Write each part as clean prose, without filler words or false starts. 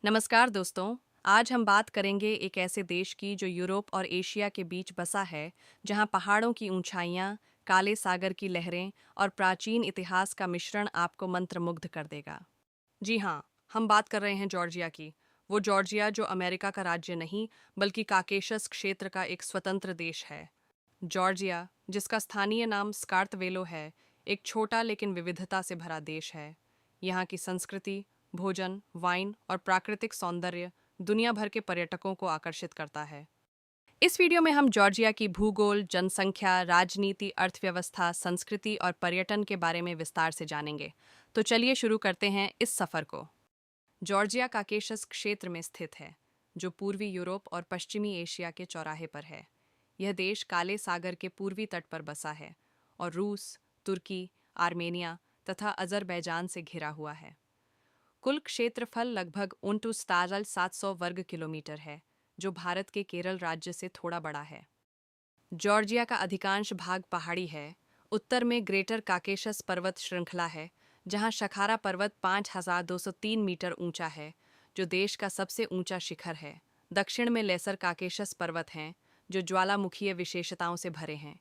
नमस्कार दोस्तों। आज हम बात करेंगे एक ऐसे देश की जो यूरोप और एशिया के बीच बसा है, जहां पहाड़ों की ऊंचाइयां, काले सागर की लहरें और प्राचीन इतिहास का मिश्रण आपको मंत्रमुग्ध कर देगा। जी हाँ, हम बात कर रहे हैं जॉर्जिया की। वो जॉर्जिया जो अमेरिका का राज्य नहीं, बल्कि काकेशस क्षेत्र का एक स्वतंत्र देश है। जॉर्जिया, जिसका स्थानीय नाम स्कार्तवेलो है, एक छोटा लेकिन विविधता से भरा देश है। यहाँ की संस्कृति, भोजन, वाइन और प्राकृतिक सौंदर्य दुनिया भर के पर्यटकों को आकर्षित करता है। इस वीडियो में हम जॉर्जिया की भूगोल, जनसंख्या, राजनीति, अर्थव्यवस्था, संस्कृति और पर्यटन के बारे में विस्तार से जानेंगे। तो चलिए शुरू करते हैं इस सफर को। जॉर्जिया काकेशस क्षेत्र में स्थित है, जो पूर्वी यूरोप और पश्चिमी एशिया के चौराहे पर है। यह देश काले सागर के पूर्वी तट पर बसा है और रूस, तुर्की, आर्मेनिया तथा अजरबैजान से घिरा हुआ है। कुल क्षेत्रफल लगभग 29,700 वर्ग किलोमीटर है, जो भारत के केरल राज्य से थोड़ा बड़ा है। जॉर्जिया का अधिकांश भाग पहाड़ी है। उत्तर में ग्रेटर काकेशस पर्वत श्रृंखला है, जहां शखारा पर्वत 5,203 मीटर ऊंचा है, जो देश का सबसे ऊंचा शिखर है। दक्षिण में लेसर काकेशस पर्वत हैं, जो ज्वालामुखीय विशेषताओं से भरे हैं।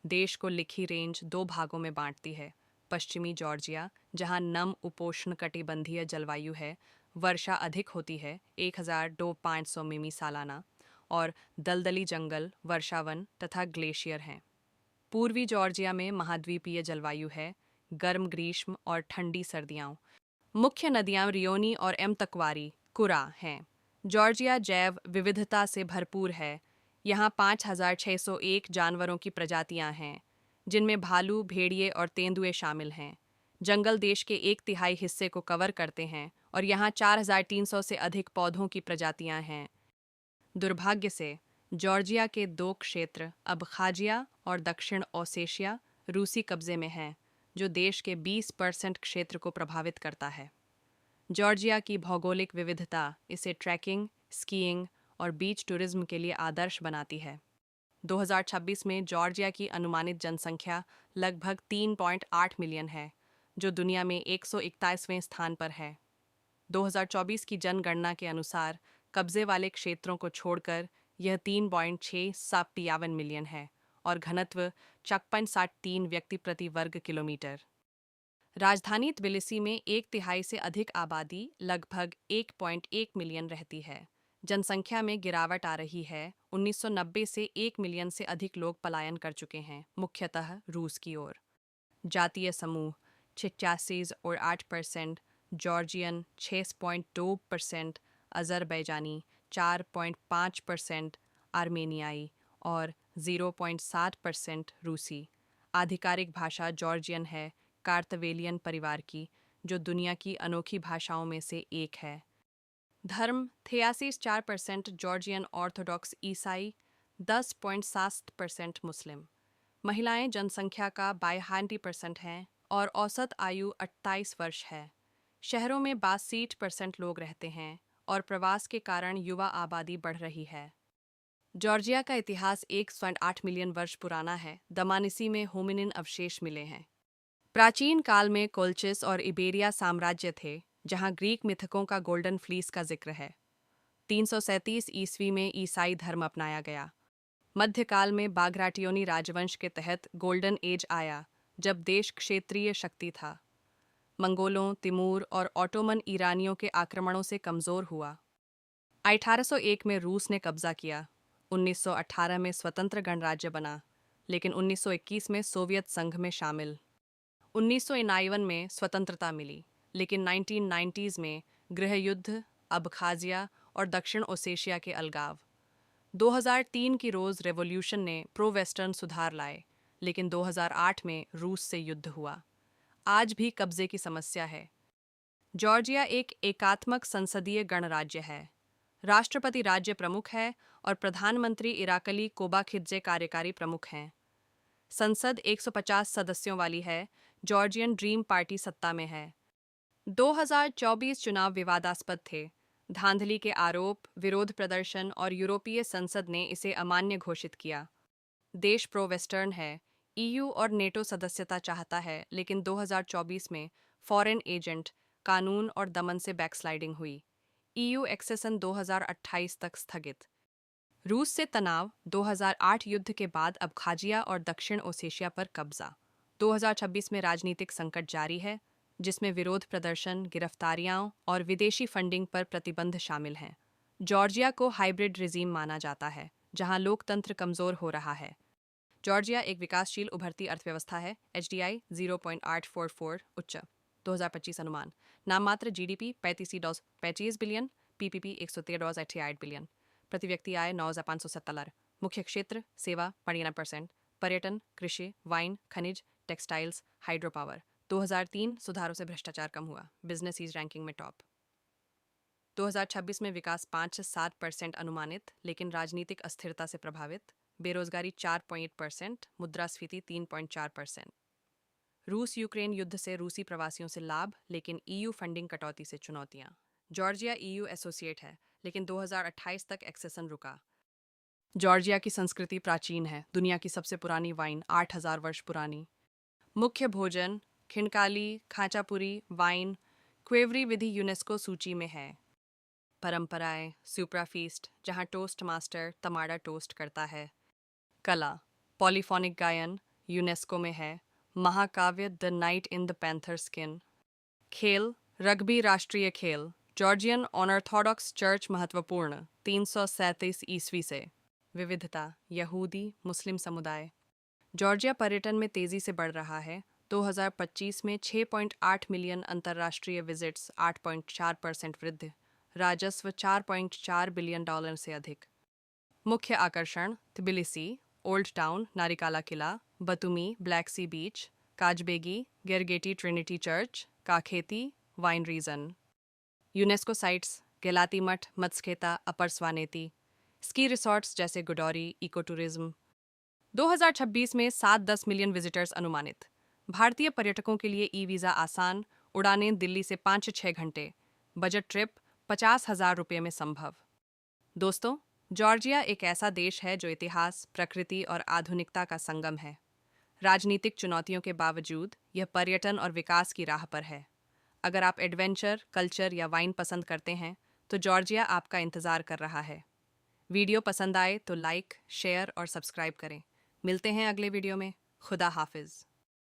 देश को लिखी रेंज दो भागों में बांटती है। पश्चिमी जॉर्जिया, जहां नम उपोष्णकटिबंधीय जलवायु है, वर्षा अधिक होती है 1,500 मिमी सालाना, और दलदली जंगल, वर्षावन तथा ग्लेशियर हैं। पूर्वी जॉर्जिया में महाद्वीपीय जलवायु है, गर्म ग्रीष्म और ठंडी सर्दियाँ। मुख्य नदियां रियोनी और एमतकवारी कुरा हैं। जॉर्जिया जैव विविधता से भरपूर है। यहाँ 5,601 जानवरों की प्रजातियां हैं, जिनमें भालू, भेड़िए और तेंदुए शामिल हैं। जंगल देश के एक तिहाई हिस्से को कवर करते हैं और यहाँ 4,300 से अधिक पौधों की प्रजातियां हैं। दुर्भाग्य से जॉर्जिया के दो क्षेत्र अबखाजिया और दक्षिण ओसेशिया रूसी कब्जे में हैं, जो देश के 20% क्षेत्र को प्रभावित करता है। जॉर्जिया की भौगोलिक विविधता इसे ट्रैकिंग, स्कीइंग और बीच टूरिज्म के लिए आदर्श बनाती है। 2026 में जॉर्जिया की अनुमानित जनसंख्या लगभग 3.8 मिलियन है, जो दुनिया में 141वें स्थान पर है। 2024 की जनगणना के अनुसार कब्जे वाले क्षेत्रों को छोड़कर यह 3.657 मिलियन है और घनत्व 4.73 व्यक्ति प्रति वर्ग किलोमीटर। राजधानी त्बिलिसी में एक तिहाई से अधिक आबादी लगभग 1.1 मिलियन रहती है। जनसंख्या में गिरावट आ रही है। 1990 से 1 मिलियन से अधिक लोग पलायन कर चुके हैं, मुख्यतः रूस की ओर। जातीय समूह 86 और 8%, जॉर्जियन 6.2%, अजरबैजानी 4.5%, आर्मेनियाई और 0.7% रूसी। आधिकारिक भाषा जॉर्जियन है, कार्तवेलियन परिवार की, जो दुनिया की अनोखी भाषाओं में से एक है। धर्म 83% जॉर्जियन ऑर्थोडॉक्स ईसाई, 10.7% मुस्लिम। महिलाएं जनसंख्या का 52% हैं और औसत आयु 28 वर्ष है। शहरों में 62% लोग रहते हैं और प्रवास के कारण युवा आबादी बढ़ रही है। जॉर्जिया का इतिहास 1.8 मिलियन वर्ष पुराना है। दमानिसी में होमिनिन अवशेष मिले हैं। प्राचीन काल में कोल्चिस और इबेरिया साम्राज्य थे, जहां ग्रीक मिथकों का गोल्डन फ्लीस का जिक्र है। 337 ईस्वी में ईसाई धर्म अपनाया गया। मध्यकाल में बाग्राटियोनी राजवंश के तहत गोल्डन एज आया, जब देश क्षेत्रीय शक्ति था। मंगोलों, तिमूर और ऑटोमन ईरानियों के आक्रमणों से कमजोर हुआ। 1801 में रूस ने कब्जा किया। 1918 में स्वतंत्र गणराज्य बना, लेकिन 1921 में सोवियत संघ में शामिल। 1951 में स्वतंत्रता मिली, लेकिन 1990s में गृहयुद्ध, अबखाजिया और दक्षिण ओसेशिया के अलगाव। 2003 की रोज़ रेवोल्यूशन ने प्रो वेस्टर्न सुधार लाए, लेकिन 2008 में रूस से युद्ध हुआ। आज भी कब्जे की समस्या है। जॉर्जिया एक एकात्मक संसदीय गणराज्य है। राष्ट्रपति राज्य प्रमुख है और प्रधानमंत्री इराकली कोबाखिड्जे कार्यकारी प्रमुख हैं। संसद 150 सदस्यों वाली है। जॉर्जियन ड्रीम पार्टी सत्ता में है। 2024 चुनाव विवादास्पद थे। धांधली के आरोप, विरोध प्रदर्शन और यूरोपीय संसद ने इसे अमान्य घोषित किया। देश प्रो वेस्टर्न है। ईयू और नेटो सदस्यता चाहता है, लेकिन 2024 में फॉरेन एजेंट, कानून और दमन से बैकस्लाइडिंग हुई। EU एक्सेशन 2028 तक स्थगित। रूस से तनाव, 2008 युद्ध के बाद अबखाजिया और दक्षिण ओसेशिया पर कब्जा। 2026 में राजनीतिक संकट जारी है, जिसमें विरोध प्रदर्शन, गिरफ्तारियां और विदेशी फंडिंग पर प्रतिबंध शामिल हैं। जॉर्जिया को हाइब्रिड रिजीम माना जाता है, जहां लोकतंत्र कमजोर हो रहा है। जॉर्जिया एक विकासशील उभरती अर्थव्यवस्था है। HDI 0.844 उच्च। 2025 अनुमान। नाममात्र GDP 35.25 बिलियन, PPP 113.88 बिलियन। प्रति व्यक्ति आय 9,570। मुख्य क्षेत्र सेवा 29%, पर्यटन, कृषि, वाइन, खनिज, टेक्सटाइल्स, हाइड्रो पावर। 2003 सुधारों से भ्रष्टाचार कम हुआ। बिजनेस ईज रैंकिंग में टॉप। 2026 में विकास 5 से 7% अनुमानित, लेकिन राजनीतिक अस्थिरता से प्रभावित। बेरोजगारी 4.1%, मुद्रास्फीति 3.4%। रूस यूक्रेन युद्ध से रूसी प्रवासियों से लाभ, लेकिन EU फंडिंग कटौती से चुनौतियां। जॉर्जिया EU एसोसिएट है, लेकिन 2028 तक एक्सेशन रुका। जॉर्जिया की संस्कृति प्राचीन है, दुनिया की सबसे पुरानी वाइन 8,000 वर्ष पुरानी। मुख्य भोजन खिनकाली, खाचापुरी, वाइन, क्वेवरी विधि यूनेस्को सूची में है। परंपराएं सुप्रा फीस्ट, जहां टोस्ट मास्टर तमाड़ा टोस्ट करता है। कला पॉलीफोनिक गायन यूनेस्को में है। महाकाव्य the night in the panther skin. खेल रग्बी राष्ट्रीय खेल। जॉर्जियन ऑनर्थोडॉक्स चर्च महत्वपूर्ण 337 ईस्वी से। विविधता यहूदी मुस्लिम समुदाय। जॉर्जिया पर्यटन में तेजी से बढ़ रहा है। 2025 में 6.8 मिलियन अंतर्राष्ट्रीय विजिट्स, 8.4% वृद्धि। राजस्व $4.4 बिलियन से अधिक। मुख्य आकर्षण त्बिलिसी, ओल्ड टाउन, नारिकाला किला, Batumi, black sea beach, Kazbegi, Gergeti Trinity church, Kakheti, wine region. UNESCO sites Gelati मठ, मत्स्यखेता, अपर स्वानेती। स्की रिसॉर्ट्स जैसे गुडौरी, इको टूरिज्म। 2026 में 7-10 मिलियन विजिटर्स अनुमानित। भारतीय पर्यटकों के लिए ई-वीज़ा आसान, उड़ानें दिल्ली से 5 से 6 घंटे। बजट ट्रिप 50,000 रुपये में संभव। दोस्तों, जॉर्जिया एक ऐसा देश है जो इतिहास, प्रकृति और आधुनिकता का संगम है। राजनीतिक चुनौतियों के बावजूद यह पर्यटन और विकास की राह पर है। अगर आप एडवेंचर, कल्चर या वाइन पसंद करते हैं, तो जॉर्जिया आपका इंतज़ार कर रहा है। वीडियो पसंद आए तो लाइक, शेयर और सब्सक्राइब करें। मिलते हैं अगले वीडियो में। खुदा हाफिज़।